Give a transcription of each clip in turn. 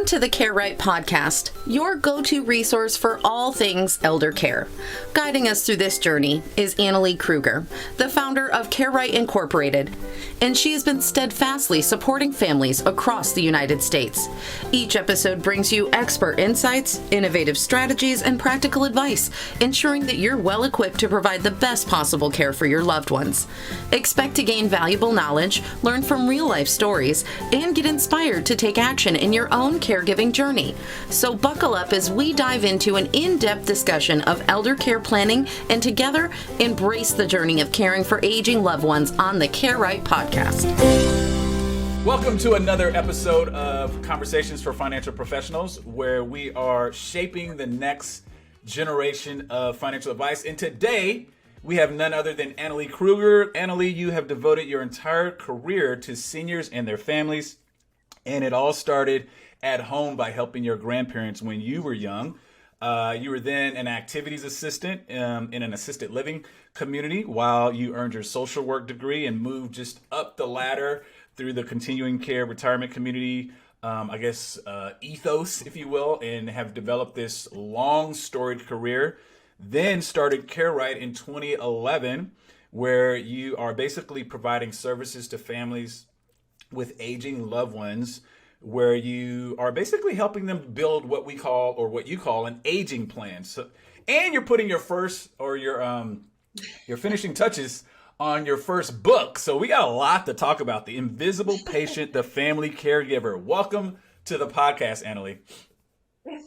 Welcome to the Care Right podcast, your go-to resource for all things elder care. Guiding us through this journey is Annalee Kruger, the founder of Care Right Incorporated, and she has been steadfastly supporting families across the United States. Each episode brings you expert insights, innovative strategies, and practical advice, ensuring that you're well equipped to provide the best possible care for your loved ones. Expect to gain valuable knowledge, learn from real-life stories, and get inspired to take action in your own caregiving journey. So buckle up as we dive into an in-depth discussion of elder care planning and together embrace the journey of caring for aging loved ones on the Care Right podcast. Welcome to another episode of Conversations for Financial Professionals, where we are shaping the next generation of financial advice. And today, we have none other than Annalee Kruger. Annalee, you have devoted your entire career to seniors and their families, and it all started at home by helping your grandparents when you were young. You were then an activities assistant in an assisted living community while you earned your social work degree and moved just up the ladder through the continuing care retirement community, ethos, if you will, and have developed this long storied career. Then started Care Right in 2011, where you are basically providing services to families with aging loved ones, where you are basically helping them build what we call, or what you call, an aging plan. So, and you're putting your finishing touches on your first book. So we got a lot to talk about. The Invisible Patient, the Family Caregiver. Welcome to the podcast, Annalee.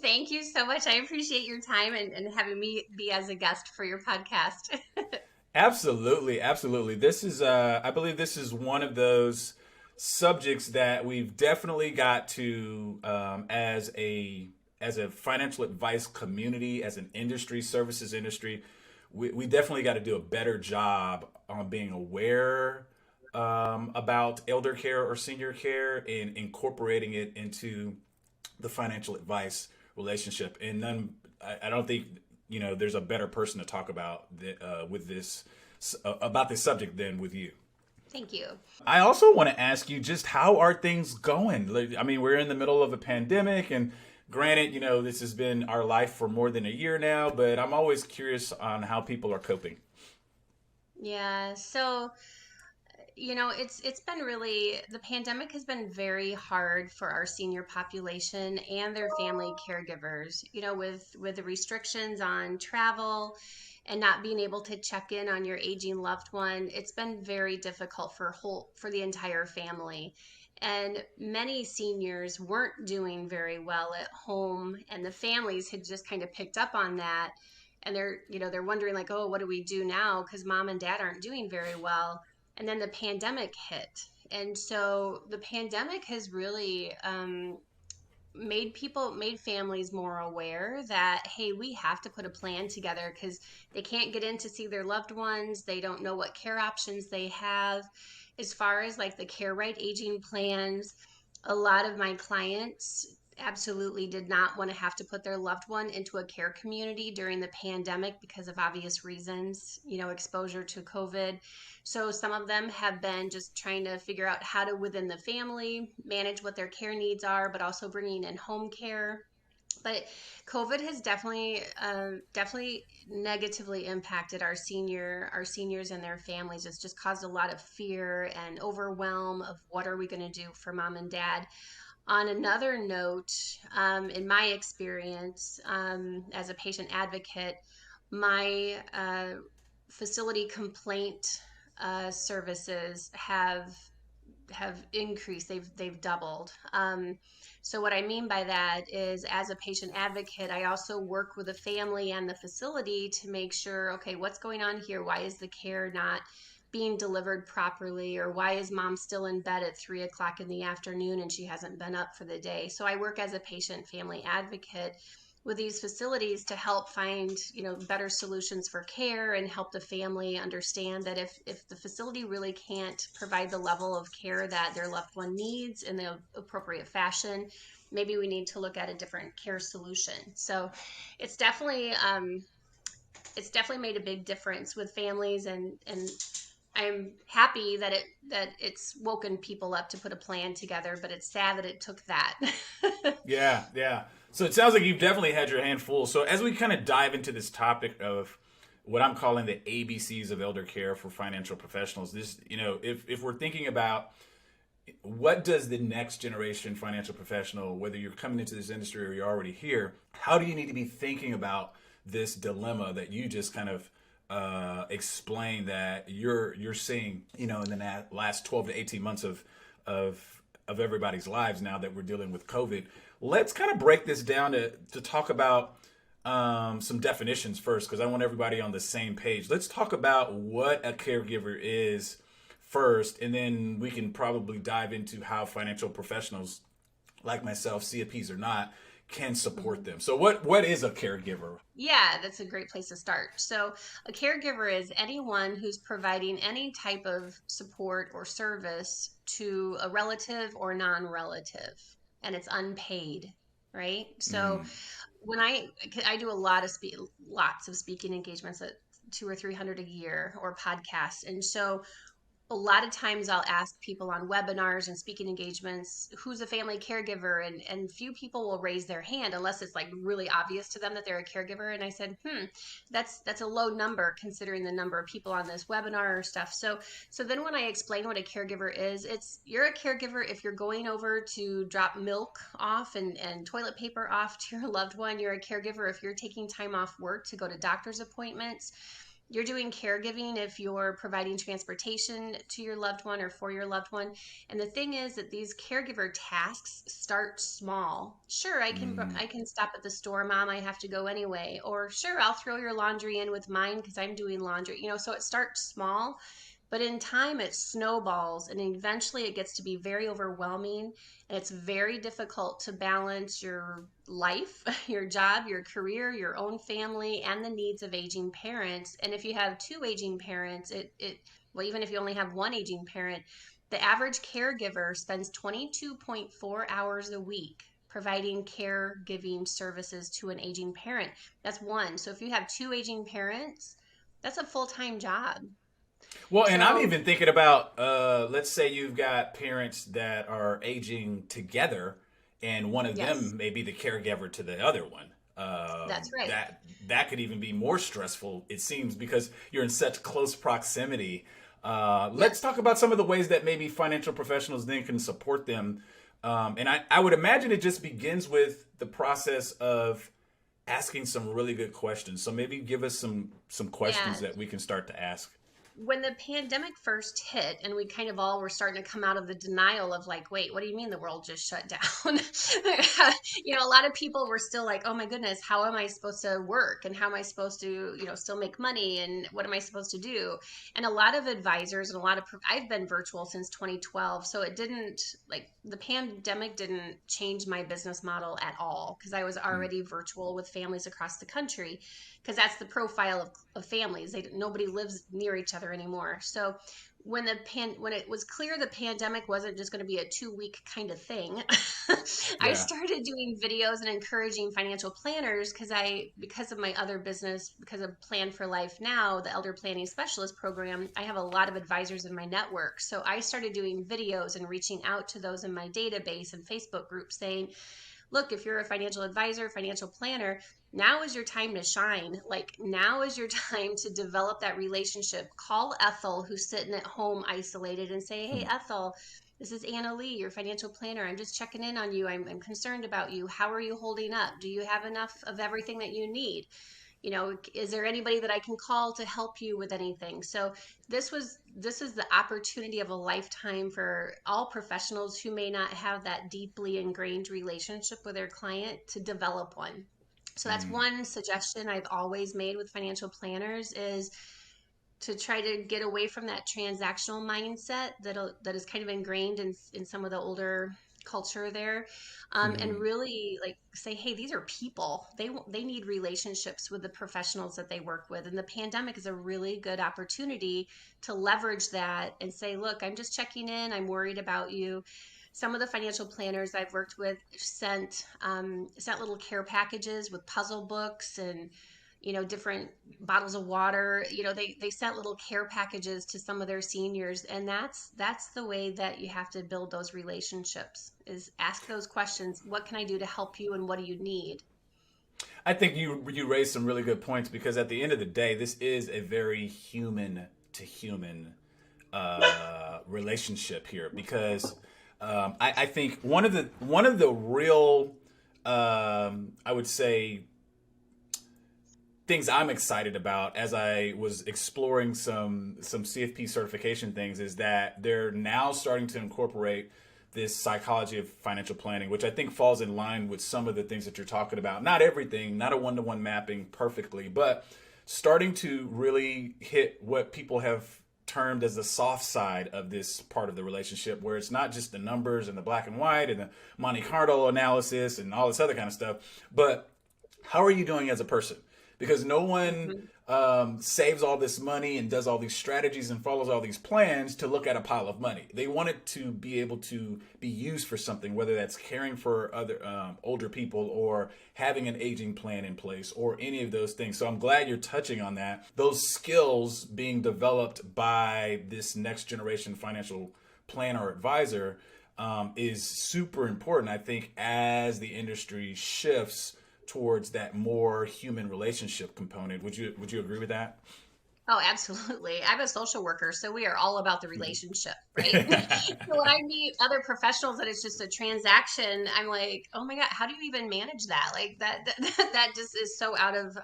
Thank you so much. I appreciate your time and having me be as a guest for your podcast. Absolutely. This is, I believe this is one of those subjects that we've definitely got to, as a financial advice community, as an industry, services industry, we definitely got to do a better job on being aware about elder care or senior care and incorporating it into the financial advice relationship. And I don't think there's a better person to talk about about this subject than with you. Thank you. I also want to ask you, just how are things going? I mean, we're in the middle of a pandemic, and granted, this has been our life for more than a year now, but I'm always curious on how people are coping. Yeah, so it's been really, the pandemic has been very hard for our senior population and their family caregivers, with the restrictions on travel and not being able to check in on your aging loved one. It's been very difficult for the entire family. And many seniors weren't doing very well at home, and the families had just kind of picked up on that. And they're wondering, like, oh, what do we do now? Because mom and dad aren't doing very well. And then the pandemic hit. And so the pandemic has really made families more aware that, hey, we have to put a plan together, because they can't get in to see their loved ones. They don't know what care options they have. As far as like the Care Right aging plans, a lot of my clients absolutely did not want to have to put their loved one into a care community during the pandemic because of obvious reasons, exposure to COVID. So some of them have been just trying to figure out how to, within the family, manage what their care needs are, but also bringing in home care. But COVID has definitely negatively impacted our seniors and their families. It's just caused a lot of fear and overwhelm of what are we going to do for mom and dad. On another note, in my experience as a patient advocate, my facility complaint services have increased. They've doubled. So what I mean by that is, as a patient advocate, I also work with the family and the facility to make sure, okay, what's going on here? Why is the care not being delivered properly? Or why is mom still in bed at 3:00 in the afternoon and she hasn't been up for the day? So I work as a patient family advocate with these facilities to help find, better solutions for care and help the family understand that if the facility really can't provide the level of care that their loved one needs in the appropriate fashion, maybe we need to look at a different care solution. So it's definitely made a big difference with families and I'm happy that it's woken people up to put a plan together, but it's sad that it took that. Yeah, yeah. So it sounds like you've definitely had your hand full. So as we kind of dive into this topic of what I'm calling the ABCs of elder care for financial professionals, this, if we're thinking about what does the next generation financial professional, whether you're coming into this industry or you're already here, how do you need to be thinking about this dilemma that you just kind of explained that you're seeing, in the last 12 to 18 months of everybody's lives now that we're dealing with COVID. Let's kind of break this down to talk about some definitions first, because I want everybody on the same page. Let's talk about what a caregiver is first, and then we can probably dive into how financial professionals like myself, CFPs or not, can support them. So what is a caregiver? Yeah, that's a great place to start. So, a caregiver is anyone who's providing any type of support or service to a relative or non-relative, and it's unpaid, right? So, Mm. when I do a lot of lots of speaking engagements at 200 or 300 a year or podcasts, and so a lot of times I'll ask people on webinars and speaking engagements, who's a family caregiver? And few people will raise their hand unless it's like really obvious to them that they're a caregiver. And I said, that's a low number considering the number of people on this webinar or stuff. So then when I explain what a caregiver is, you're a caregiver if you're going over to drop milk off and toilet paper off to your loved one. You're a caregiver if you're taking time off work to go to doctor's appointments. You're doing caregiving if you're providing transportation to your loved one or for your loved one. And the thing is that these caregiver tasks start small. Sure, I can stop at the store, mom, I have to go anyway. Or sure, I'll throw your laundry in with mine because I'm doing laundry. So it starts small, but in time it snowballs and eventually it gets to be very overwhelming, and it's very difficult to balance your life, your job, your career, your own family, and the needs of aging parents. And if you have two aging parents, well, even if you only have one aging parent, the average caregiver spends 22.4 hours a week providing caregiving services to an aging parent. That's one. So if you have two aging parents, that's a full-time job. Well, and I'm So, even thinking about, let's say you've got parents that are aging together, and one of yes, them may be the caregiver to the other one. that's right. That could even be more stressful, it seems, because you're in such close proximity. Let's Yes. talk about some of the ways that maybe financial professionals then can support them. And I would imagine it just begins with the process of asking some really good questions. So maybe give us some questions Yeah. that we can start to ask. When the pandemic first hit and we kind of all were starting to come out of the denial of like, wait, what do you mean the world just shut down? A lot of people were still like, oh my goodness, how am I supposed to work? And how am I supposed to, still make money? And what am I supposed to do? And a lot of advisors and I've been virtual since 2012. So it didn't, like, the pandemic didn't change my business model at all because I was Mm. already virtual with families across the country, because that's the profile of families. Nobody lives near each other anymore. So when it was clear the pandemic wasn't just going to be a 2 week kind of thing, I Yeah. started doing videos and encouraging financial planners because of my other business, because of Plan for Life Now, the elder planning specialist program. I have a lot of advisors in my network. So I started doing videos and reaching out to those in my database and Facebook group saying, look, if you're a financial advisor, financial planner, now is your time to shine. Like, now is your time to develop that relationship. Call Ethel, who's sitting at home isolated, and say, hey, Ethel, this is Annalee, your financial planner. I'm just checking in on you. I'm concerned about you. How are you holding up? Do you have enough of everything that you need? Is there anybody that I can call to help you with anything? So this is the opportunity of a lifetime for all professionals who may not have that deeply ingrained relationship with their client to develop one. So that's Mm. one suggestion I've always made with financial planners, is to try to get away from that transactional mindset that is kind of ingrained in some of the older culture there, and Mm. really like say, hey, these are people. They need relationships with the professionals that they work with, and the pandemic is a really good opportunity to leverage that and say, look, I'm just checking in. I'm worried about you. Some of the financial planners I've worked with sent little care packages with puzzle books and different bottles of water. They sent little care packages to some of their seniors, and that's the way that you have to build those relationships, is ask those questions. What can I do to help you, and what do you need? I think you raised some really good points, because at the end of the day, this is a very human to human relationship here. Because I think one of the real I would say things I'm excited about as I was exploring some CFP certification things is that they're now starting to incorporate this psychology of financial planning, which I think falls in line with some of the things that you're talking about. Not everything, not a one-to-one mapping perfectly, but starting to really hit what people have termed as the soft side of this part of the relationship, where it's not just the numbers and the black and white and the Monte Carlo analysis and all this other kind of stuff, but how are you doing as a person? Because no one saves all this money and does all these strategies and follows all these plans to look at a pile of money. They want it to be able to be used for something, whether that's caring for other older people or having an aging plan in place or any of those things. So I'm glad you're touching on that. Those skills being developed by this next generation financial planner or advisor is super important, I think, as the industry shifts towards that more human relationship component. Would you agree with that? Oh, absolutely. I'm a social worker, so we are all about the relationship, right? So when I meet other professionals and it's just a transaction, I'm like, oh my God, how do you even manage that? Like that just is so out of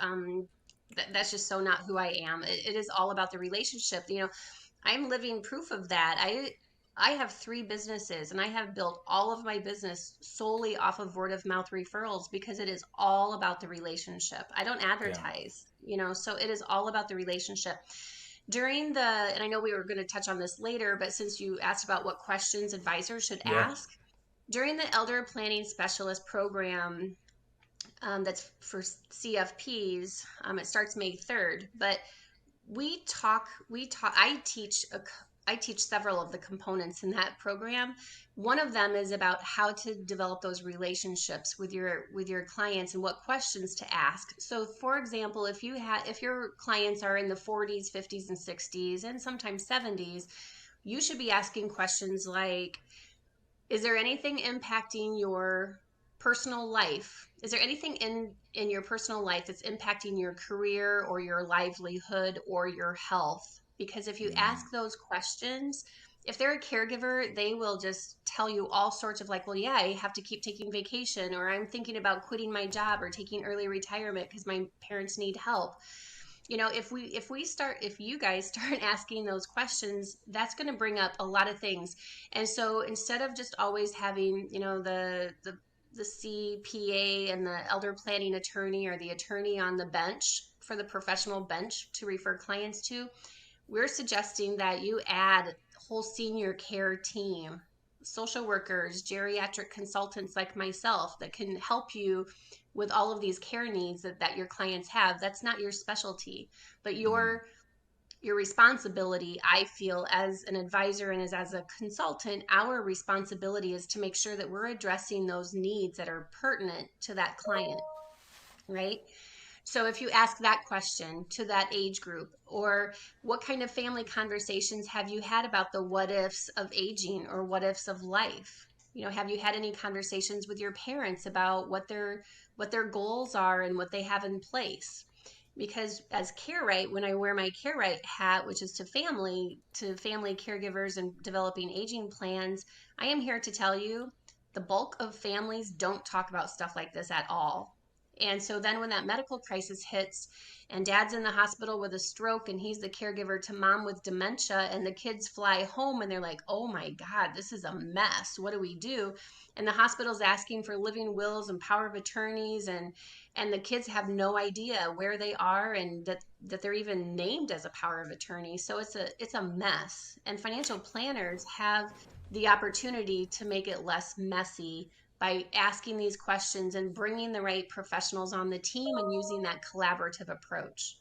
that's just so not who I am. It is all about the relationship. I'm living proof of that. I have 3 businesses, and I have built all of my business solely off of word of mouth referrals, because it is all about the relationship. I don't Yeah. advertise, so it is all about the relationship. And I know we were going to touch on this later, but since you asked about what questions advisors should Yeah. ask, during the Elder Planning Specialist program, that's for CFPs, it starts May 3rd, but I teach several of the components in that program. One of them is about how to develop those relationships with your clients and what questions to ask. So for example, if your clients are in the 40s, 50s and 60s and sometimes 70s, you should be asking questions like, is there anything impacting your personal life? Is there anything in your personal life that's impacting your career or your livelihood or your health? Because if you Mm. ask those questions, if they're a caregiver, they will just tell you all sorts of like, well, yeah, I have to keep taking vacation, or I'm thinking about quitting my job or taking early retirement because my parents need help. If you guys start asking those questions, that's going to bring up a lot of things. And so instead of just always having, the CPA and the elder planning attorney or the attorney on the bench for the professional bench to refer clients to, we're suggesting that you add a whole senior care team, social workers, geriatric consultants like myself that can help you with all of these care needs that your clients have. That's not your specialty, but Mm. your responsibility, I feel, as an advisor and as a consultant, our responsibility is to make sure that we're addressing those needs that are pertinent to that client, right? So if you ask that question to that age group, or what kind of family conversations have you had about the what ifs of aging or what ifs of life? Have you had any conversations with your parents about what their goals are and what they have in place? Because as care right, when I wear my care right hat, which is to family caregivers and developing aging plans, I am here to tell you the bulk of families don't talk about stuff like this at all. And so then when that medical crisis hits and dad's in the hospital with a stroke and he's the caregiver to mom with dementia, and the kids fly home and they're like, oh my God, this is a mess. What do we do? And the hospital's asking for living wills and power of attorneys, and the kids have no idea where they are and that they're even named as a power of attorney. So it's a mess. And financial planners have the opportunity to make it less messy by asking these questions and bringing the right professionals on the team and using that collaborative approach.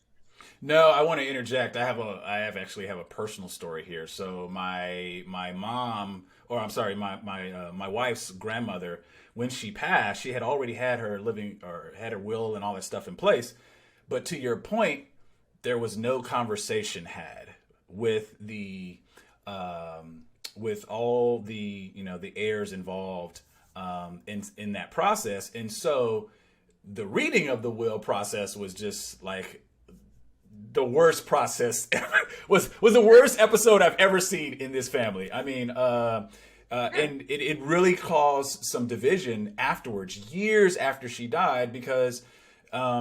No, I want to interject. I actually have a personal story here. So my mom, or I'm sorry, my wife's grandmother, when she passed, she had already had her living or had her will and all that stuff in place. But to your point, there was no conversation had with the with all the the heirs involved in that process, and so the reading of the will process was just like the worst process ever. was the worst episode I've ever seen in this family. I mean, and it really caused some division afterwards, years after she died, because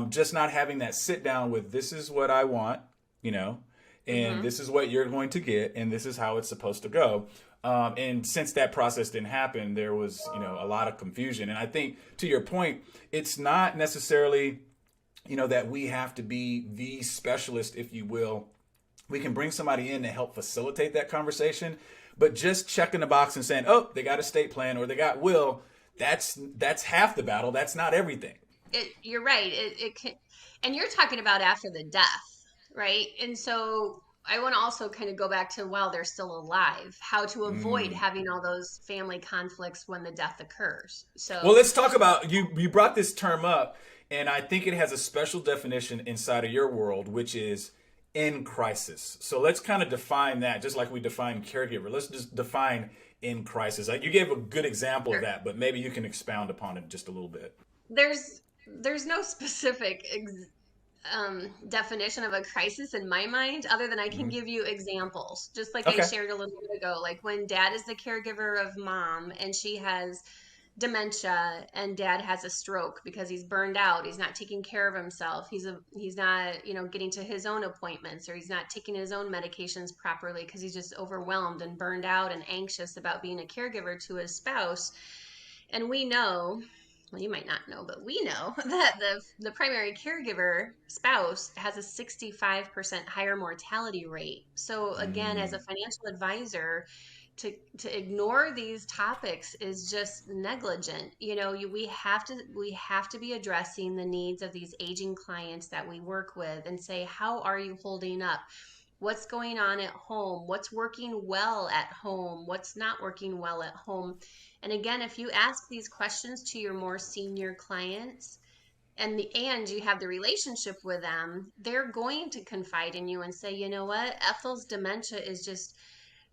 just not having that sit down with, this is what I want, and this is what you're going to get, and this is how it's supposed to go. And since that process didn't happen, there was, a lot of confusion. And I think, to your point, it's not necessarily, that we have to be the specialist, if you will. We can bring somebody in to help facilitate that conversation, but just checking the box and saying, oh, they got estate plan or they got will, that's half the battle. That's not everything. You're right. It can, and you're talking about after the death, right? And so I want to also kind of go back to while they're still alive, how to avoid having all those family conflicts when the death occurs. So, well, let's talk about, you brought this term up, and I think it has a special definition inside of your world, which is in crisis. So let's kind of define that, just like we define caregiver. Let's just define in crisis. You gave a good example of that, but maybe you can expound upon it just a little bit. There's no specific definition of a crisis in my mind, other than I can give you examples, just like I shared a little bit ago, like when dad is the caregiver of mom and she has dementia and dad has a stroke because he's burned out, he's not taking care of himself, he's not getting to his own appointments, or he's not taking his own medications properly because he's just overwhelmed and burned out and anxious about being a caregiver to his spouse. And we know, well, you might not know, but we know that the primary caregiver spouse has a 65% higher mortality rate. So again, as a financial advisor, to ignore these topics is just negligent. We have to be addressing the needs of these aging clients that we work with and say, how are you holding up? What's going on at home? What's working well at home? What's not working well at home? And again, if you ask these questions to your more senior clients and you have the relationship with them, they're going to confide in you and say, you know what, Ethel's dementia is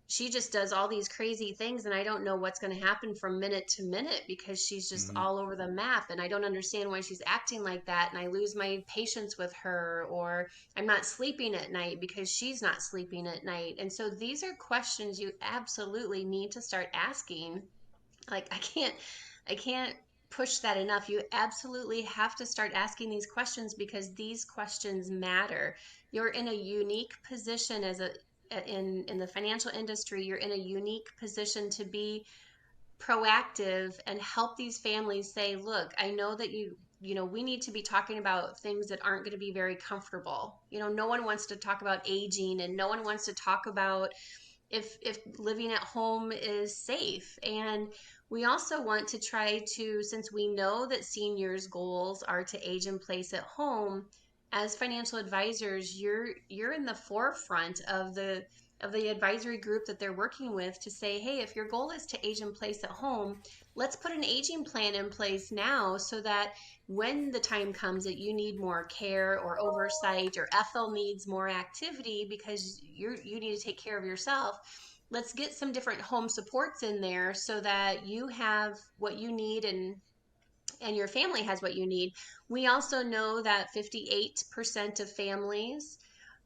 she just does all these crazy things, and I don't know what's going to happen from minute to minute because she's just all over the map, and I don't understand why she's acting like that, and I lose my patience with her, or I'm not sleeping at night because she's not sleeping at night. And so these are questions you absolutely need to start asking. Like, I can't push that enough. You absolutely have to start asking these questions because these questions matter. You're in a unique position in the financial industry. You're in a unique position to be proactive and help these families say, look, I know that we need to be talking about things that aren't going to be very comfortable. No one wants to talk about aging, and no one wants to talk about if living at home is safe. And we also want to try to, since we know that seniors' goals are to age in place at home, as financial advisors, you're in the forefront of the advisory group that they're working with to say, hey, if your goal is to age in place at home, let's put an aging plan in place now so that when the time comes that you need more care or oversight, or Ethel needs more activity because you need to take care of yourself, let's get some different home supports in there so that you have what you need and your family has what you need. We also know that 58% of families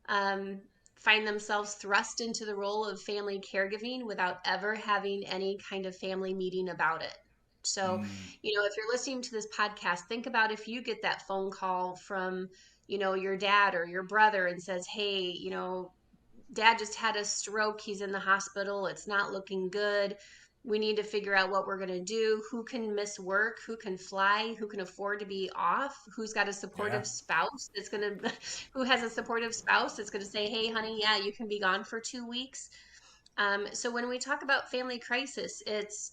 find themselves thrust into the role of family caregiving without ever having any kind of family meeting about it. So, if you're listening to this podcast, think about if you get that phone call from, your dad or your brother and says, hey, dad just had a stroke. He's in the hospital. It's not looking good. We need to figure out what we're going to do. Who can miss work? Who can fly? Who can afford to be off? Who's got a supportive spouse who has a supportive spouse that's going to say, hey, honey, yeah, you can be gone for 2 weeks. So when we talk about family crisis, it's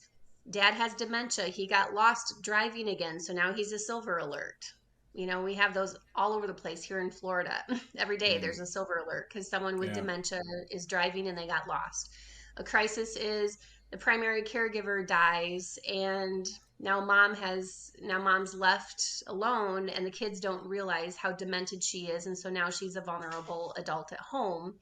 dad has dementia. He got lost driving again. So now he's a silver alert. We have those all over the place here in Florida. Every day there's a silver alert because someone with dementia is driving and they got lost. A crisis is the primary caregiver dies and Now mom's left alone, and the kids don't realize how demented she is, and so now she's a vulnerable adult at home.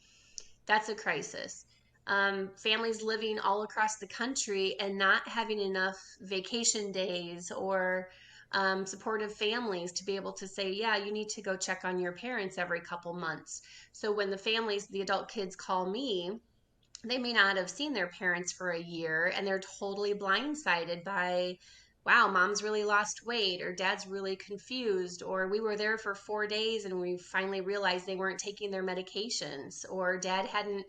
That's a crisis. Families living all across the country and not having enough vacation days or supportive families to be able to say, yeah, you need to go check on your parents every couple months. So when the adult kids call me, they may not have seen their parents for a year, and they're totally blindsided by, wow, mom's really lost weight, or dad's really confused, or we were there for 4 days and we finally realized they weren't taking their medications, or dad hadn't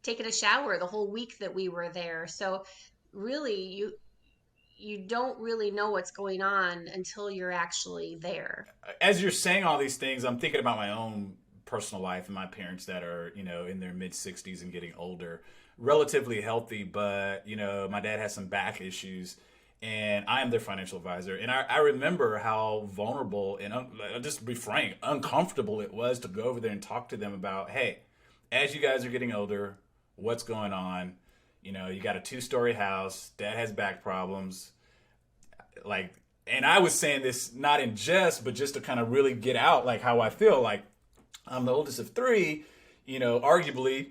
taken a shower the whole week that we were there. So really, you don't really know what's going on until you're actually there. As you're saying all these things, I'm thinking about my own personal life and my parents that are, in their mid 60s and getting older, relatively healthy, but, my dad has some back issues and I am their financial advisor. And I remember how vulnerable and just be frank, uncomfortable it was to go over there and talk to them about, hey, as you guys are getting older, what's going on? You got a 2-story house, dad has back problems. Like, and I was saying this not in jest, but just to kind of really get out like how I feel. Like, I'm the oldest of 3, arguably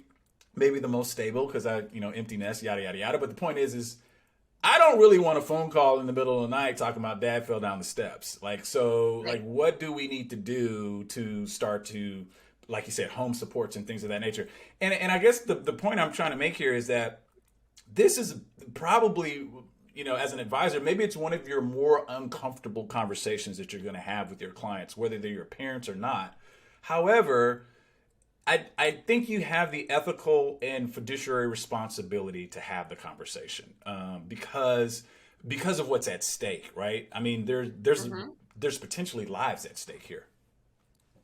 maybe the most stable because I, empty nest, yada, yada, yada. But the point is I don't really want a phone call in the middle of the night talking about dad fell down the steps. Like, so Right. like, what do we need to do to start to, like you said, home supports and things of that nature? And I guess the point I'm trying to make here is that this is probably, as an advisor, maybe it's one of your more uncomfortable conversations that you're going to have with your clients, whether they're your parents or not. However, I think you have the ethical and fiduciary responsibility to have the conversation because of what's at stake, right? I mean, Mhm. there's potentially lives at stake here.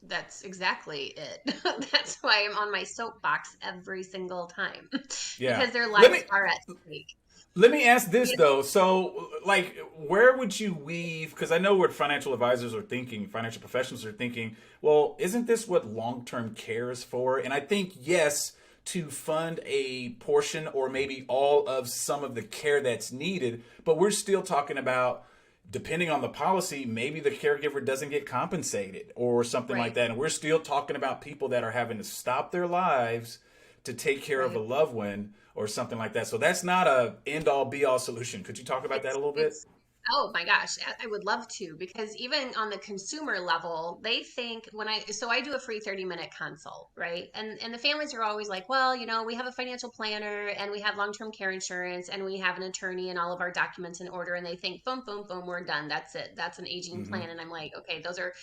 That's exactly it. That's why I'm on my soapbox every single time Yeah. because their Let lives me are at stake. Let me ask this You though. So, like, where would you weave? Because I know what financial advisors are thinking, financial professionals are thinking. Well, isn't this what long-term care is for? And I think yes, to fund a portion or maybe all of some of the care that's needed. But we're still talking about, depending on the policy, maybe the caregiver doesn't get compensated or something like Right, that. And we're still talking about people that are having to stop their lives to take care of a right. loved one or something like that. So that's not a end all be all solution. Could you talk about that a little bit? It's Oh my gosh, I would love to, because even on the consumer level, they think I do a free 30-minute consult, right? And the families are always like, well, we have a financial planner and we have long-term care insurance and we have an attorney and all of our documents in order, and they think boom boom boom, we're done. That's it. That's an aging Mm-hmm. plan. And I'm like, okay, those are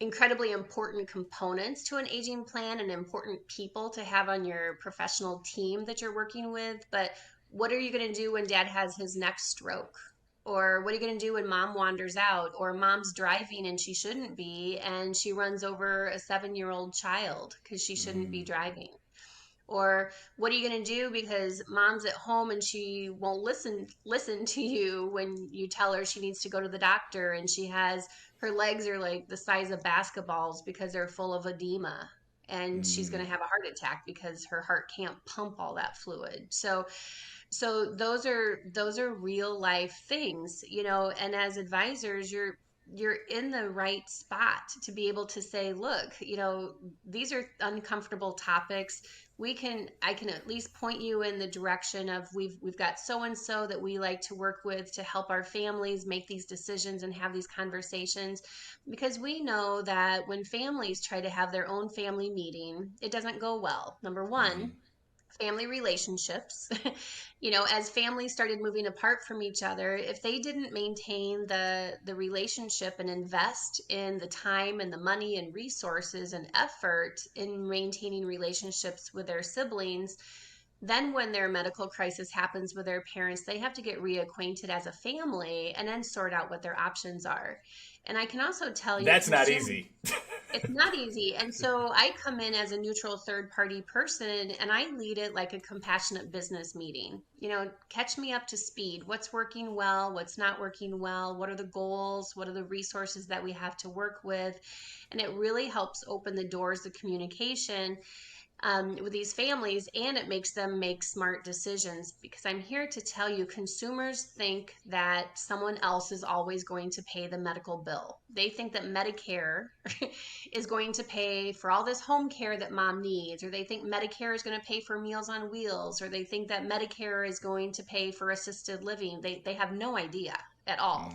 incredibly important components to an aging plan and important people to have on your professional team that you're working with. But what are you going to do when dad has his next stroke? Or what are you going to do when mom wanders out, or mom's driving and she shouldn't be, and she runs over a 7-year-old child because she shouldn't be Mm, driving? Or what are you going to do because mom's at home and she won't listen to you when you tell her she needs to go to the doctor, and her legs are like the size of basketballs because they're full of edema, and she's going mm, to have a heart attack because her heart can't pump all that fluid. So those are real life things, and as advisors, you're in the right spot to be able to say, look, these are uncomfortable topics. I can at least point you in the direction of, we've got so and so that we like to work with to help our families make these decisions and have these conversations, because we know that when families try to have their own family meeting, it doesn't go well. Number mm, one, family relationships. As families started moving apart from each other, if they didn't maintain the relationship and invest in the time and the money and resources and effort in maintaining relationships with their siblings, then when their medical crisis happens with their parents, they have to get reacquainted as a family and then sort out what their options are. And I can also tell you, that's not consumer easy. it's not easy. And so I come in as a neutral third party person and I lead it like a compassionate business meeting. Catch me up to speed. What's working well? What's not working well? What are the goals? What are the resources that we have to work with? And it really helps open the doors of communication. with these families, and it makes them make smart decisions, because I'm here to tell you, consumers think that someone else is always going to pay the medical bill. They think that Medicare is going to pay for all this home care that mom needs, or they think Medicare is going to pay for Meals on Wheels, or they think that Medicare is going to pay for assisted living. They have no idea at all.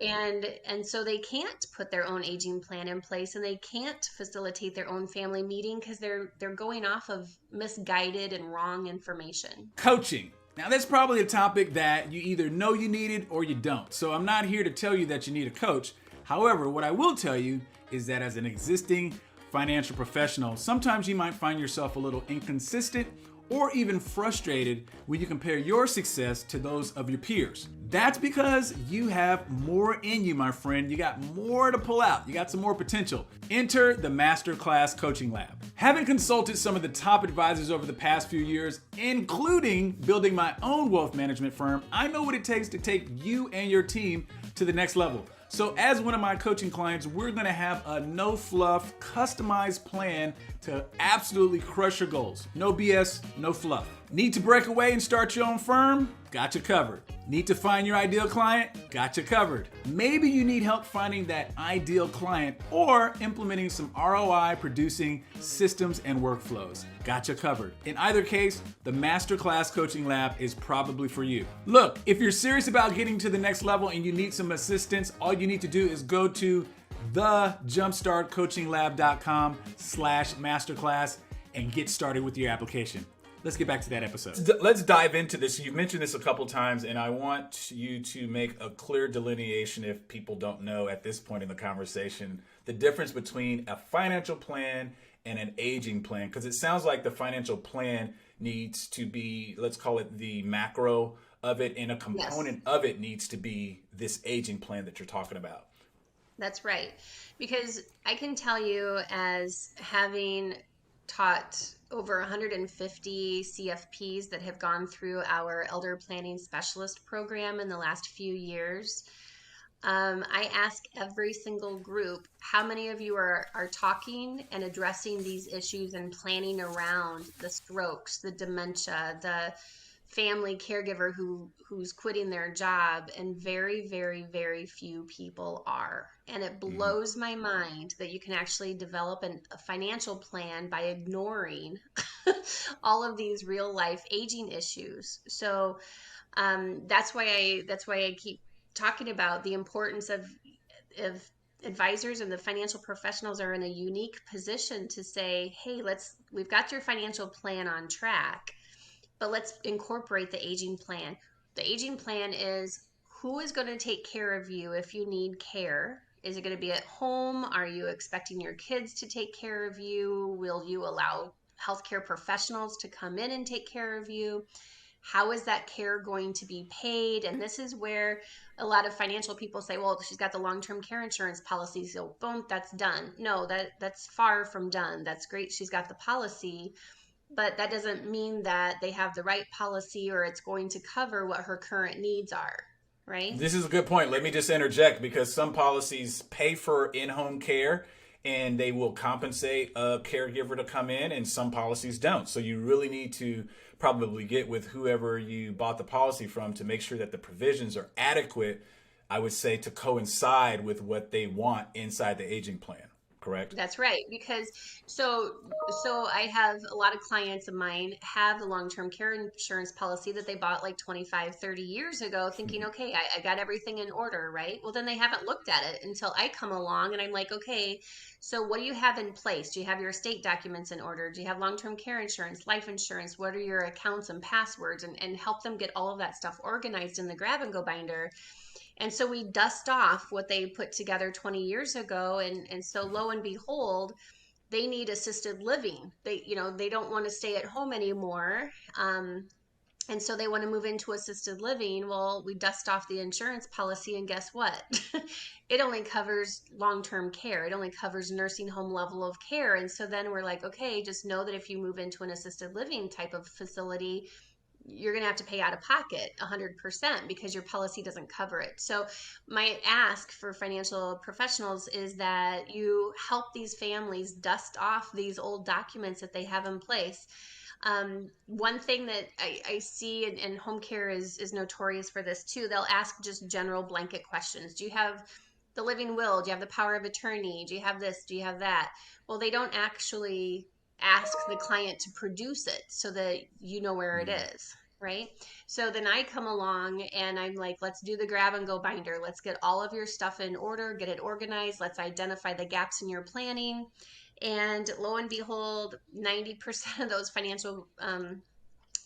And so they can't put their own aging plan in place, and they can't facilitate their own family meeting because they're going off of misguided and wrong information. Coaching. Now, that's probably a topic that you either know you need it or you don't. So I'm not here to tell you that you need a coach. However, what I will tell you is that as an existing financial professional, sometimes you might find yourself a little inconsistent or even frustrated when you compare your success to those of your peers. That's because you have more in you, my friend. You got more to pull out. You got some more potential. Enter the Masterclass Coaching Lab. Having consulted some of the top advisors over the past few years, including building my own wealth management firm, I know what it takes to take you and your team to the next level. So as one of my coaching clients, we're gonna have a no fluff, customized plan to absolutely crush your goals. No BS, no fluff. Need to break away and start your own firm? Got you covered. Need to find your ideal client? Got you covered. Maybe you need help finding that ideal client or implementing some ROI producing systems and workflows. Got you covered. In either case, the Masterclass Coaching Lab is probably for you. Look, if you're serious about getting to the next level and you need some assistance, all you need to do is go to thejumpstartcoachinglab.com/masterclass and get started with your application. Let's get back to that episode. Let's dive into this. You've mentioned this a couple times, and I want you to make a clear delineation, if people don't know at this point in the conversation, the difference between a financial plan and an aging plan. Because it sounds like the financial plan needs to be, let's call it the macro of it, and a component of it needs to be this aging plan that you're talking about. That's right. Because I can tell you, as having taught over 150 CFPs that have gone through our elder planning specialist program in the last few years, I ask every single group, how many of you are talking and addressing these issues and planning around the strokes, the dementia, the family caregiver who's quitting their job? And very, very, very few people are. And it blows my mind that you can actually develop a financial plan by ignoring all of these real life aging issues. So that's why I keep talking about the importance of advisors, and the financial professionals are in a unique position to say, hey, we've got your financial plan on track, but let's incorporate the aging plan. The aging plan is, who is going to take care of you if you need care? Is it going to be at home? Are you expecting your kids to take care of you? Will you allow healthcare professionals to come in and take care of you? How is that care going to be paid? And this is where a lot of financial people say, well, she's got the long-term care insurance policy, so boom, that's done. No, that's far from done. That's great, she's got the policy, but that doesn't mean that they have the right policy or it's going to cover what her current needs are, right? This is a good point. Let me just interject, because some policies pay for in-home care and they will compensate a caregiver to come in, and some policies don't. So you really need to probably get with whoever you bought the policy from to make sure that the provisions are adequate, I would say, to coincide with what they want inside the aging plan. Correct? That's right. Because so I have a lot of clients of mine have the long-term care insurance policy that they bought like 25, 30 years ago, thinking, okay, I got everything in order, right? Well, then they haven't looked at it until I come along and I'm like, okay, so what do you have in place? Do you have your estate documents in order? Do you have long-term care insurance, life insurance? What are your accounts and passwords? And help them get all of that stuff organized in the grab and go binder. And so we dust off what they put together 20 years ago. And so lo and behold, they need assisted living. They don't want to stay at home anymore. And so they want to move into assisted living. Well, we dust off the insurance policy, and guess what? It only covers long-term care. It only covers nursing home level of care. And so then we're like, okay, just know that if you move into an assisted living type of facility, you're going to have to pay out of pocket 100% because your policy doesn't cover it. So my ask for financial professionals is that you help these families dust off these old documents that they have in place. One thing that I see, and home care is notorious for this too, they'll ask just general blanket questions. Do you have the living will? Do you have the power of attorney? Do you have this? Do you have that? Well, they don't actually ask the client to produce it so that you know where it is, right? So then I come along and I'm like, let's do the grab and go binder. Let's get all of your stuff in order, get it organized. Let's identify the gaps in your planning. And lo and behold, 90% of those financial,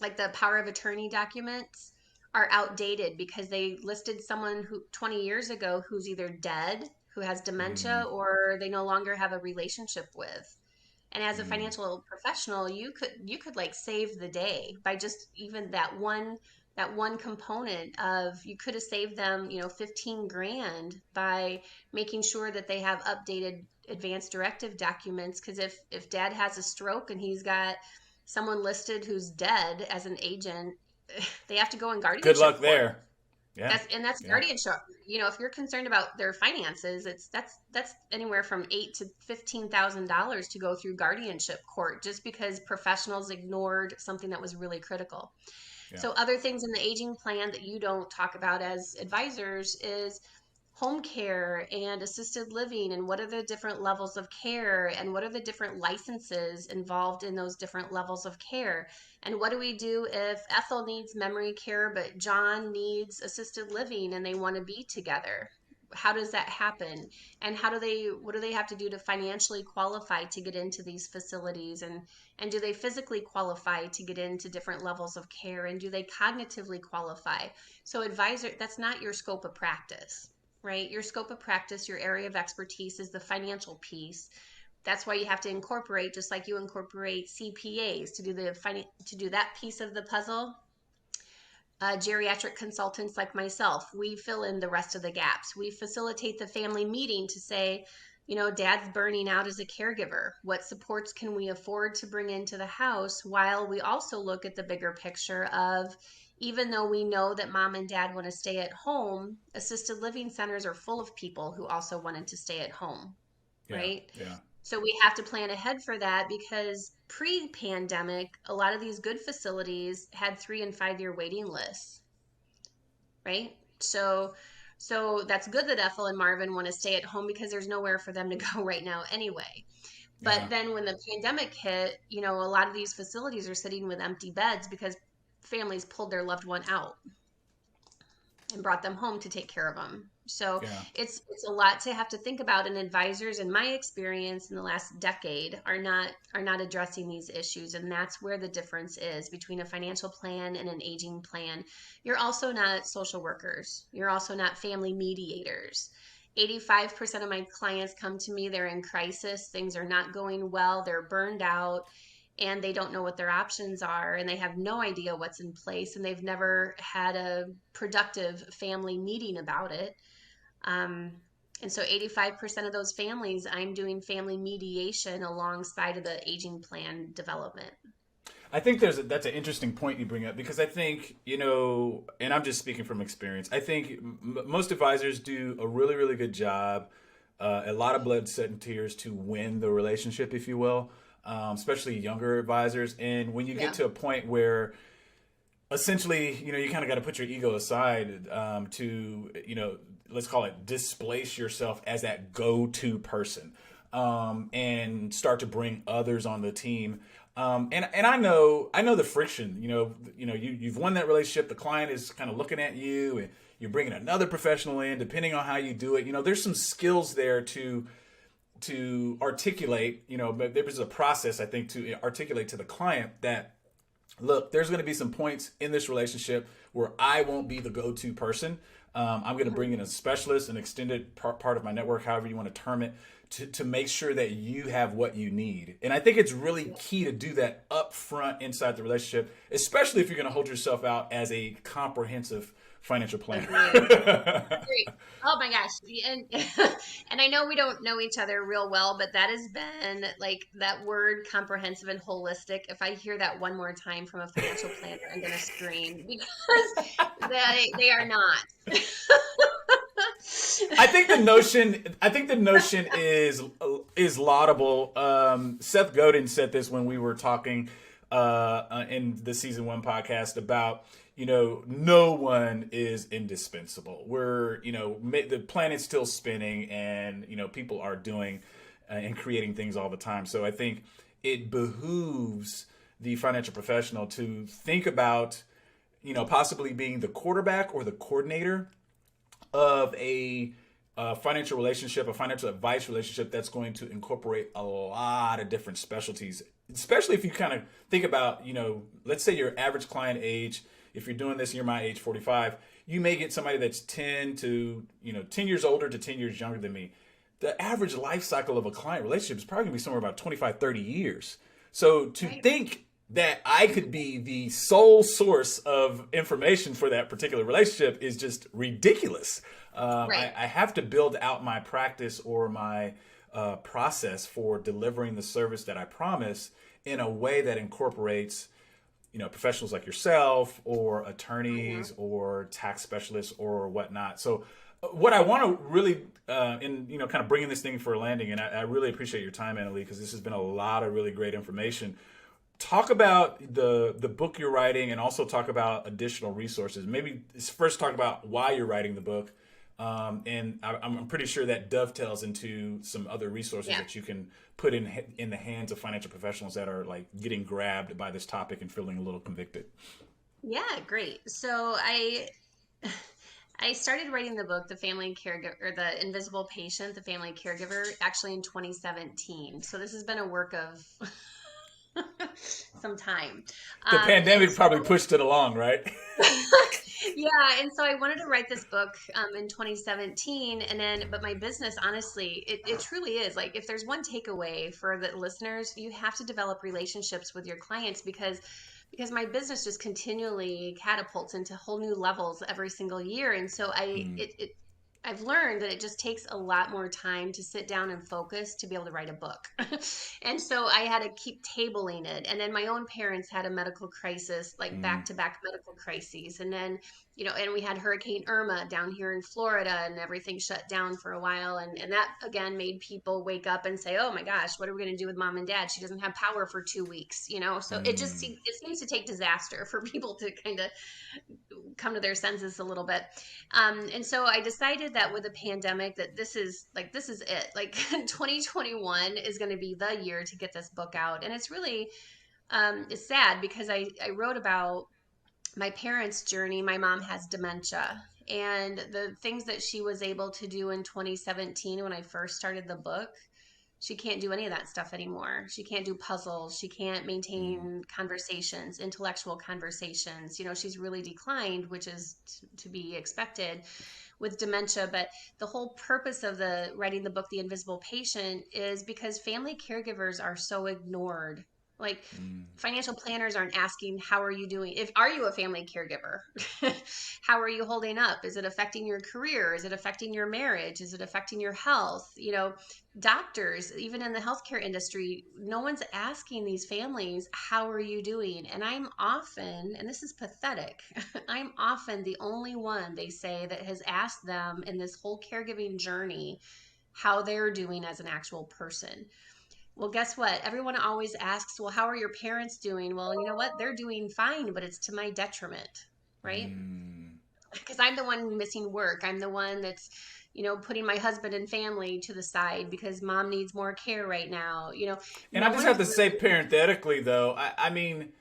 like the power of attorney documents, are outdated because they listed someone who 20 years ago who's either dead, who has dementia, or they no longer have a relationship with. And as a financial professional, you could like save the day by just even that one component of, you could have saved them, 15 grand by making sure that they have updated advanced directive documents. Because if dad has a stroke and he's got someone listed who's dead as an agent, they have to go in guardianship Good luck court. there. Yeah. That's Yeah. guardianship. If you're concerned about their finances, that's anywhere from $8,000 to $15,000 to go through guardianship court just because professionals ignored something that was really critical. Yeah. So other things in the aging plan that you don't talk about as advisors is home care and assisted living, and what are the different levels of care, and what are the different licenses involved in those different levels of care, and what do we do if Ethel needs memory care but John needs assisted living and they want to be together? How does that happen? And what do they have to do to financially qualify to get into these facilities, and do they physically qualify to get into different levels of care, and do they cognitively qualify? So advisor, that's not your scope of practice, right? Your scope of practice, your area of expertise is the financial piece. That's why you have to incorporate, just like you incorporate CPAs to do that piece of the puzzle. Geriatric consultants like myself, we fill in the rest of the gaps. We facilitate the family meeting to say, dad's burning out as a caregiver. What supports can we afford to bring into the house, while we also look at the bigger picture of, even though we know that mom and dad want to stay at home, assisted living centers are full of people who also wanted to stay at home, right? Yeah. So we have to plan ahead for that, because pre-pandemic, a lot of these good facilities had 3 and 5 year waiting lists, right? So that's good that Ethel and Marvin want to stay at home because there's nowhere for them to go right now anyway. But then when the pandemic hit, a lot of these facilities are sitting with empty beds because families pulled their loved one out and brought them home to take care of them. So it's a lot to have to think about, and advisors, in my experience in the last decade, are not addressing these issues. And that's where the difference is between a financial plan and an aging plan. You're also not social workers. You're also not family mediators. 85% of my clients come to me, they're in crisis, things are not going well, they're burned out, and they don't know what their options are, and they have no idea what's in place, and they've never had a productive family meeting about it. And so 85% of those families, I'm doing family mediation alongside of the aging plan development. I think that's an interesting point you bring up, because I think, and I'm just speaking from experience, I think most advisors do a really, really good job, a lot of blood, sweat, and tears to win the relationship, if you will, especially younger advisors. And when you get to a point where essentially, you kind of got to put your ego aside to, let's call it displace yourself as that go-to person, and start to bring others on the team. And I know the friction, you've won that relationship. The client is kind of looking at you, and you're bringing another professional in, depending on how you do it. There's some skills there to articulate, but there's a process, I think, to articulate to the client that, look, there's going to be some points in this relationship where I won't be the go-to person. I'm going to bring in a specialist, an extended part of my network, however you want to term it, to make sure that you have what you need. And I think it's really key to do that up front inside the relationship, especially if you're going to hold yourself out as a comprehensive financial planner. Agreed. Oh my gosh. And and I know we don't know each other real well, but that has been like that word comprehensive and holistic. If I hear that one more time from a financial planner, I'm gonna scream because they are not. I think the notion is laudable. Seth Godin said this when we were talking in the season 1 podcast about, no one is indispensable. We're, the planet's still spinning, and, people are doing and creating things all the time. So I think it behooves the financial professional to think about, possibly being the quarterback or the coordinator of a financial relationship, a financial advice relationship that's going to incorporate a lot of different specialties, especially if you kind of think about, let's say your average client age, if you're doing this and you're my age, 45, you may get somebody that's 10 years older to 10 years younger than me. The average life cycle of a client relationship is probably going to be somewhere about 25, 30 years. So to think that I could be the sole source of information for that particular relationship is just ridiculous. I have to build out my practice or my process for delivering the service that I promise in a way that incorporates, professionals like yourself or attorneys or tax specialists or whatnot. So what I want to really, kind of bringing this thing for a landing, and I really appreciate your time, Annalee, because this has been a lot of really great information. Talk about the book you're writing, and also talk about additional resources. Maybe first talk about why you're writing the book, and I'm pretty sure that dovetails into some other resources that you can put in the hands of financial professionals that are like getting grabbed by this topic and feeling a little convicted. Yeah, great. So I started writing the book, The Family Caregiver, or The Invisible Patient, The Family Caregiver, actually in 2017. So this has been a work of some time. The pandemic probably pushed it along, right? Yeah, and so I wanted to write this book in 2017, but my business, honestly, it truly is like, if there's one takeaway for the listeners, you have to develop relationships with your clients because my business just continually catapults into whole new levels every single year, and so I've learned that it just takes a lot more time to sit down and focus to be able to write a book. And so I had to keep tabling it. And then my own parents had a medical crisis, like back-to-back medical crises. And then, and we had Hurricane Irma down here in Florida, and everything shut down for a while. And that, again, made people wake up and say, oh my gosh, what are we going to do with mom and dad? She doesn't have power for 2 weeks, So it seems to take disaster for people to kind of come to their senses a little bit. And so I decided that with the pandemic, that this is it. Like 2021 is going to be the year to get this book out. And it's really, it's sad because I wrote about my parents' journey. My mom has dementia, and the things that she was able to do in 2017 when I first started the book, she can't do any of that stuff anymore. She can't do puzzles. She can't maintain conversations, intellectual conversations. She's really declined, which is to be expected with dementia. But the whole purpose of writing the book, The Invisible Patient, is because family caregivers are so ignored. Like financial planners aren't asking, how are you doing? Are you a family caregiver? How are you holding up? Is it affecting your career? Is it affecting your marriage? Is it affecting your health? Doctors, even in the healthcare industry, no one's asking these families, how are you doing? And I'm often, and this is pathetic, I'm often the only one, they say, that has asked them in this whole caregiving journey how they're doing as an actual person. Well, guess what? Everyone always asks, well, how are your parents doing? Well, you know what? They're doing fine, but it's to my detriment, right? Because I'm the one missing work. I'm the one that's, putting my husband and family to the side because mom needs more care right now, And I just have to say parenthetically, though, I mean,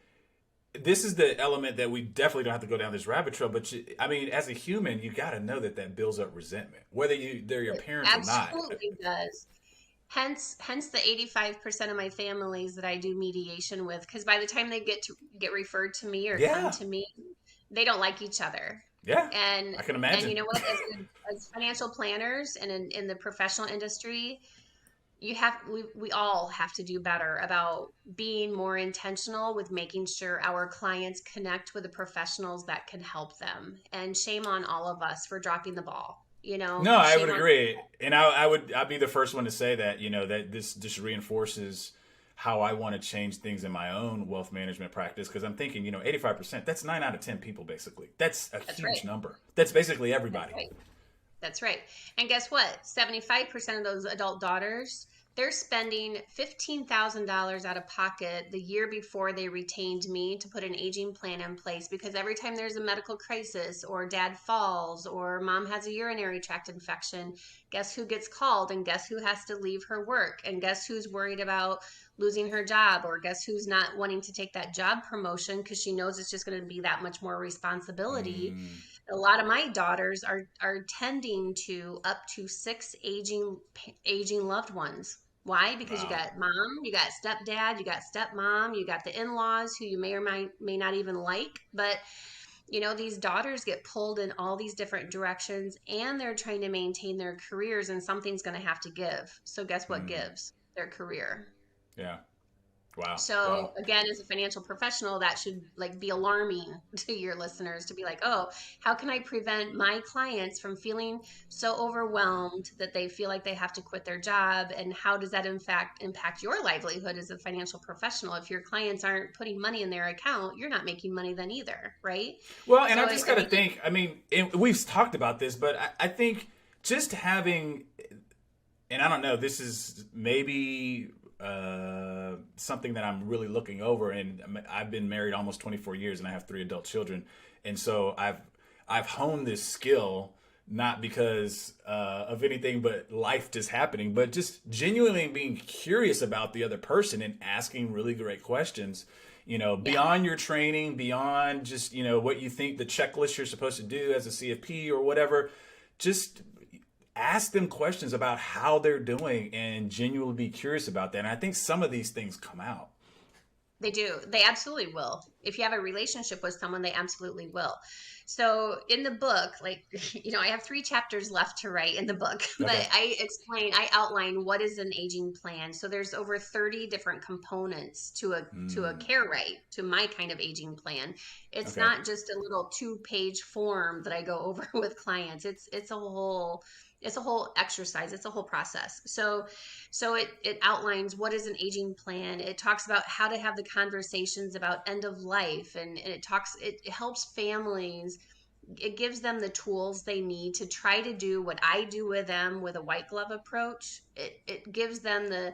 this is the element that we definitely don't have to go down this rabbit trail. But as a human, you got to know that builds up resentment, whether they're your parents or not. Absolutely does. Hence the 85% of my families that I do mediation with, because by the time they get referred to me or come to me, they don't like each other. Yeah, and I can imagine. And you know what? As financial planners and in the professional industry, we all have to do better about being more intentional with making sure our clients connect with the professionals that can help them. And shame on all of us for dropping the ball. No, I would Shame on. agree, and I'd be the first one to say that that this just reinforces how I want to change things in my own wealth management practice, because I'm thinking 85%, that's 9 out of 10 people basically. That's a That's huge right. number. That's basically That's everybody. right. That's right. And guess what? 75% of those adult daughters, they're spending $15,000 out of pocket the year before they retained me to put an aging plan in place, because every time there's a medical crisis or dad falls or mom has a urinary tract infection, guess who gets called, and guess who has to leave her work, and guess who's worried about losing her job, or guess who's not wanting to take that job promotion because she knows it's just going to be that much more responsibility. Mm, A lot of my daughters are tending to up to 6 aging loved ones. Why? Because you wow. got mom, you got stepdad, you got stepmom, you got the in-laws who you may or may not even like. But these daughters get pulled in all these different directions, and they're trying to maintain their careers, and something's going to have to give. So guess what Mm, gives? Their career. yeah. Wow. So Wow. again, as a financial professional, that should be alarming to your listeners, to be like, oh, how can I prevent my clients from feeling so overwhelmed that they feel like they have to quit their job? And how does that in fact impact your livelihood as a financial professional? If your clients aren't putting money in their account, you're not making money then either, right? Well, and So I just got to think. I mean, we've talked about this, but I think just having, and I don't know, this is maybe something that I'm really looking over. And I've been married almost 24 years, and I have 3 adult children, and so I've honed this skill not because of anything but life just happening, but just genuinely being curious about the other person and asking really great questions. Beyond your training, beyond just what you think the checklist you're supposed to do as a CFP or whatever, just ask them questions about how they're doing and genuinely be curious about that. And I think some of these things come out. They do. They absolutely will. If you have a relationship with someone, they absolutely will. So in the book, I have 3 chapters left to write in the book, Okay. but I outline what is an aging plan. So there's over 30 different components to a Mm, care right, to my kind of aging plan. It's okay. not just a little 2-page form that I go over with clients. It's a whole exercise. It's a whole process. So it outlines what is an aging plan. It talks about how to have the conversations about end of life, and it helps families. It gives them the tools they need to try to do what I do with them with a white glove approach. It gives them the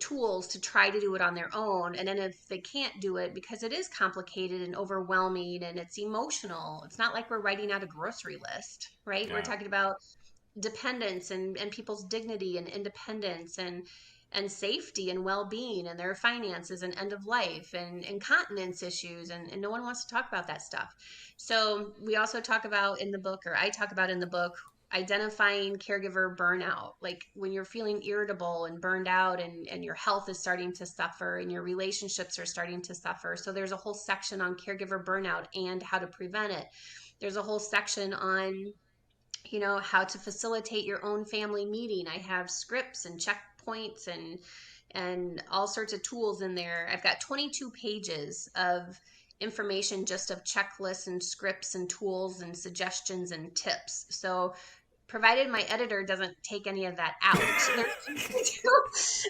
tools to try to do it on their own. And then if they can't do it because it is complicated and overwhelming and it's emotional, it's not like we're writing out a grocery list, right? We're Yeah. talking about dependence and people's dignity and independence and safety and well-being and their finances and end of life and incontinence issues, and no one wants to talk about that stuff. So we also talk about in the book, or I talk about in the book, identifying caregiver burnout, like when you're feeling irritable and burned out, and your health is starting to suffer and your relationships are starting to suffer. So there's a whole section on caregiver burnout and how to prevent it. There's a whole section on how to facilitate your own family meeting. I have scripts and checkpoints and all sorts of tools in there. I've got 22 pages of information, just of checklists and scripts and tools and suggestions and tips. So provided my editor doesn't take any of that out,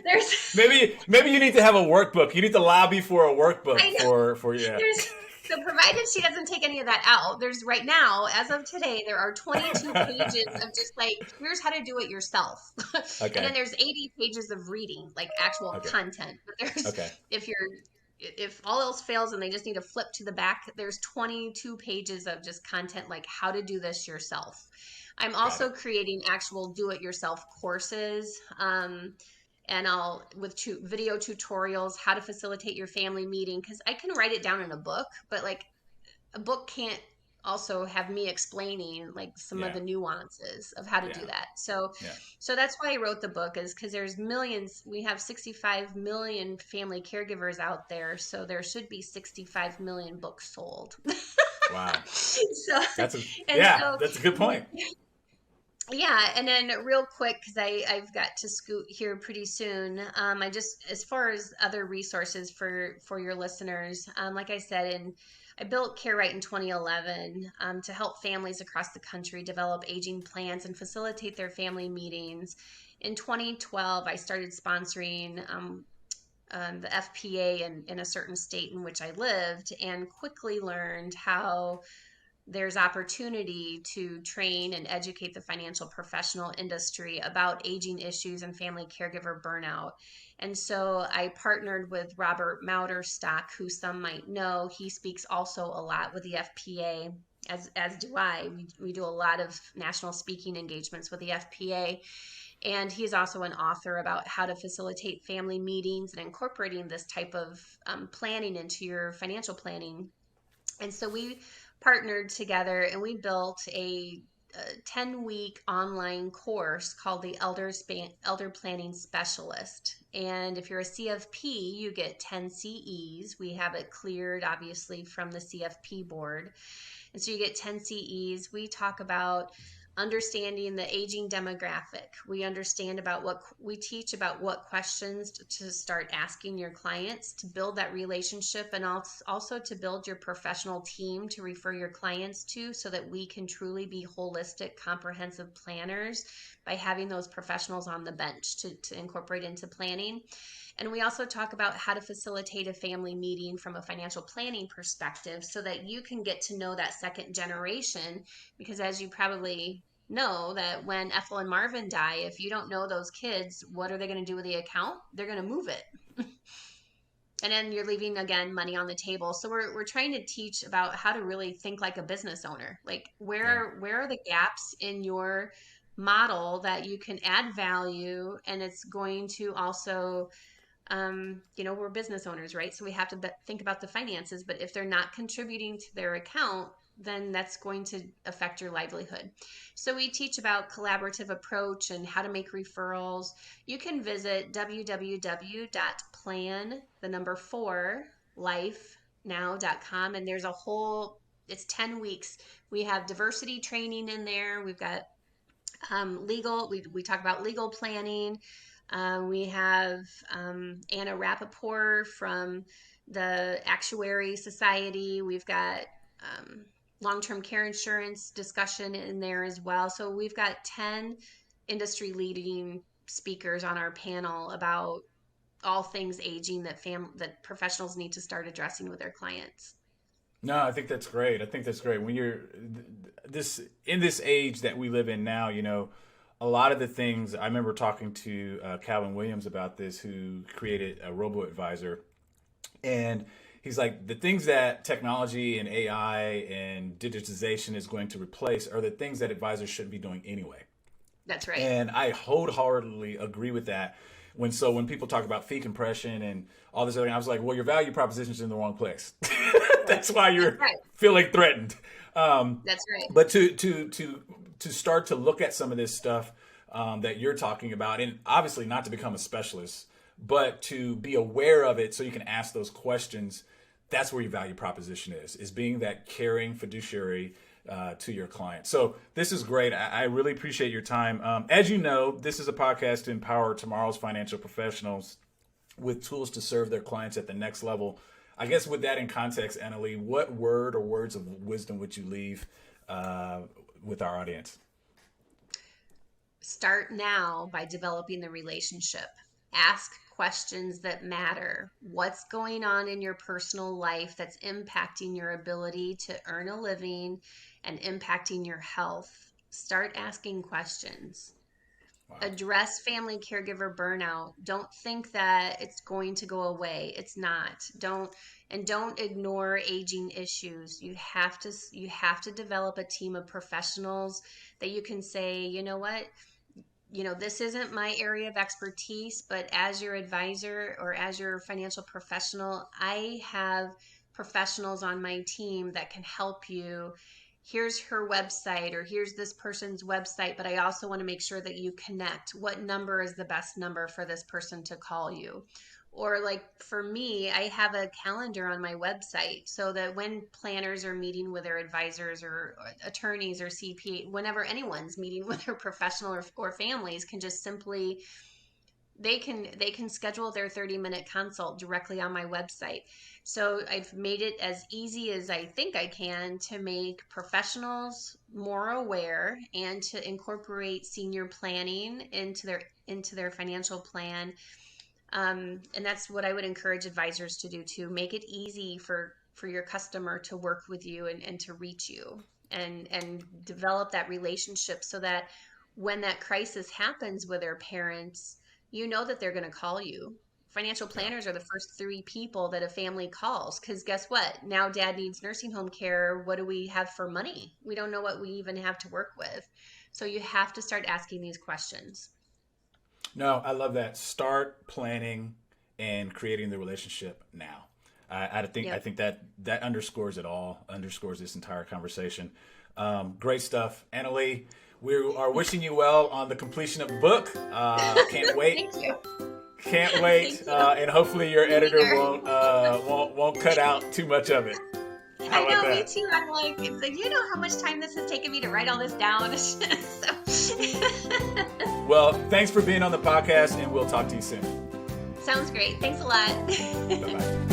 there's Maybe you need to have a workbook. You need to lobby for a workbook I know. for yeah. So provided she doesn't take any of that out, there's right now, as of today, there are 22 pages of just here's how to do it yourself. And then Okay. there's 80 pages of reading, like actual Okay. content. But Okay. if all else fails and they just need to flip to the back, there's 22 pages of just content, like how to do this yourself. I'm Got also it. creating actual do-it-yourself courses. And I'll with video tutorials, how to facilitate your family meeting, because I can write it down in a book, but a book can't also have me explaining some of Yeah. the nuances of how to do Yeah. that. So Yeah. so that's why I wrote the book, is because there's millions. We have 65 million family caregivers out there, so there should be 65 million books sold. Wow. So That's a and yeah. so That's a good point. Yeah, and then real quick, because I've got to scoot here pretty soon. I just, as far as other resources for your listeners, like I said, and I built Care Right in 2011 to help families across the country develop aging plans and facilitate their family meetings. In 2012, I started sponsoring the FPA in a certain state in which I lived, and quickly learned how there's opportunity to train and educate the financial professional industry about aging issues and family caregiver burnout. And so I partnered with Robert Mauderstock, who some might know. He speaks also a lot with the FPA, as do I. We do a lot of national speaking engagements with the FPA. And he's also an author about how to facilitate family meetings and incorporating this type of planning into your financial planning. And so we partnered together and we built a 10-week online course called the Elder Planning Specialist. And if you're a CFP, you get 10 CEs. We have it cleared, obviously, from the CFP board. And so you get 10 CEs. We talk about understanding the aging demographic. We teach about what questions to start asking your clients to build that relationship, and also to build your professional team to refer your clients to, so that we can truly be holistic, comprehensive planners by having those professionals on the bench to incorporate into planning. And we also talk about how to facilitate a family meeting from a financial planning perspective, so that you can get to know that second generation. Because as you probably know, that when Ethel and Marvin die, if you don't know those kids, what are they going to do with the account? They're going to move it. And then you're leaving, again, money on the table. So we're trying to teach about how to really think like a business owner. Like, where are the gaps in your model that you can add value, and it's going to also we're business owners, right? So we have to think about the finances, but if they're not contributing to their account, then that's going to affect your livelihood. So we teach about collaborative approach and how to make referrals. You can visit www.plan4lifenow.com, and there's it's 10 weeks. We have diversity training in there. We've got legal, we talk about legal planning. We have Anna Rappaport from the Actuary Society. We've got long-term care insurance discussion in there as well. So we've got 10 industry leading speakers on our panel about all things aging that professionals need to start addressing with their clients. No, I think that's great. I think that's great. When you're this in this age that we live in now, a lot of the things I remember talking to Calvin Williams about this, who created a robo advisor, and he's like, the things that technology and AI and digitization is going to replace are the things that advisors shouldn't be doing anyway. That's right. And I wholeheartedly agree with that. When people talk about fee compression and all this other thing, I was like, well, your value proposition is in the wrong place. That's why you're feeling threatened. That's right. But to start to look at some of this stuff that you're talking about, and obviously not to become a specialist, but to be aware of it so you can ask those questions. That's where your value proposition is being that caring fiduciary to your client. So this is great. I really appreciate your time. As you know, this is a podcast to empower tomorrow's financial professionals with tools to serve their clients at the next level. I guess with that in context, Annalee, what word or words of wisdom would you leave with our audience? Start now by developing the relationship. Ask questions that matter. What's going on in your personal life that's impacting your ability to earn a living and impacting your health? Start asking questions. Wow. Address family caregiver burnout. Don't think that it's going to go away. It's not. Don't ignore aging issues. You have to develop a team of professionals that you can say, you know what? This isn't my area of expertise, but as your advisor or as your financial professional, I have professionals on my team that can help you. Here's her website, or here's this person's website, but I also want to make sure that you connect. What number is the best number for this person to call you? Or like for me, I have a calendar on my website so that when planners are meeting with their advisors or attorneys or CPA, whenever anyone's meeting with their professional or families, can just simply they can schedule their 30-minute consult directly on my website. So I've made it as easy as I think I can to make professionals more aware and to incorporate senior planning into their financial plan. And that's what I would encourage advisors to do too. Make it easy for your customer to work with you and to reach you and develop that relationship so that when that crisis happens with their parents, you know that they're going to call you. Financial planners are the first three people that a family calls because guess what? Now dad needs nursing home care. What do we have for money? We don't know what we even have to work with. So you have to start asking these questions. No, I love that. Start planning and creating the relationship now. I think that underscores it all, underscores this entire conversation. Great stuff. Annalee, we are wishing you well on the completion of the book. Can't wait. Thank you. Can't wait. And hopefully your editor won't cut out too much of it. I know, me too. I'm like, it's like, you know how much time this has taken me to write all this down. Well, thanks for being on the podcast, and we'll talk to you soon. Sounds great. Thanks a lot. Bye-bye.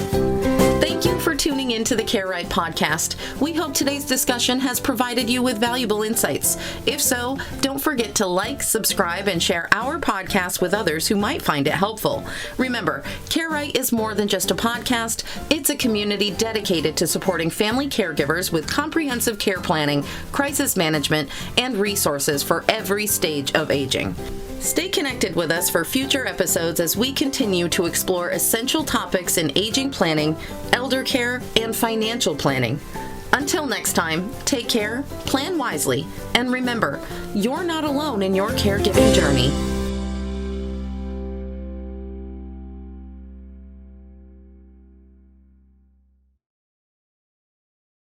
Thank you for tuning in to the Care Right podcast. We hope today's discussion has provided you with valuable insights. If so, don't forget to like, subscribe, and share our podcast with others who might find it helpful. Remember, Care Right is more than just a podcast. It's a community dedicated to supporting family caregivers with comprehensive care planning, crisis management, and resources for every stage of aging. Stay connected with us for future episodes as we continue to explore essential topics in aging planning, elder care, and financial planning. Until next time, take care, plan wisely, and remember, you're not alone in your caregiving journey.